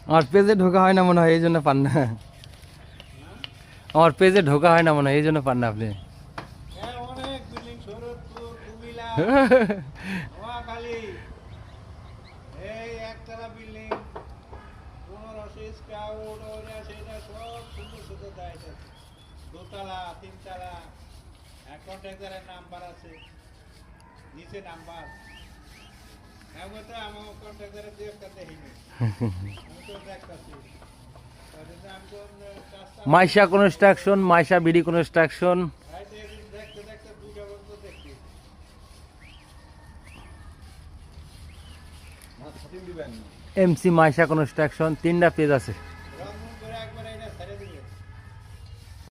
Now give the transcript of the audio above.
আমার পেজে ঢোকা হয় না মনে হয়, এই জন্য পান না। আমার পেজে ঢোকা হয় না মনে হয়, এই জন্য পান না আপনি। অনেক বিল্ডিং, শরৎপুর, কুমিল্লা, নোয়াখালী, এই একতলা বিল্ডিং 1500 স্কয়ার, ওরা সেটা সব সুন্দর সুন্দর দেয়। দোতলা, তিনতলা, কন্ট্রাক্টরের নাম্বার আছে, নিচে নাম্বার। আমি তো আমার কন্ট্রাক্টরের দু একটা দেখিনি, আমি তো দেখতেছি। Maisha construction, Maisha BD construction. দেখতে দেখতে দুটা বন্ধু দেখছি। এমসি মাইশা কনস্ট্রাকশন, 3টা পেজ আছে।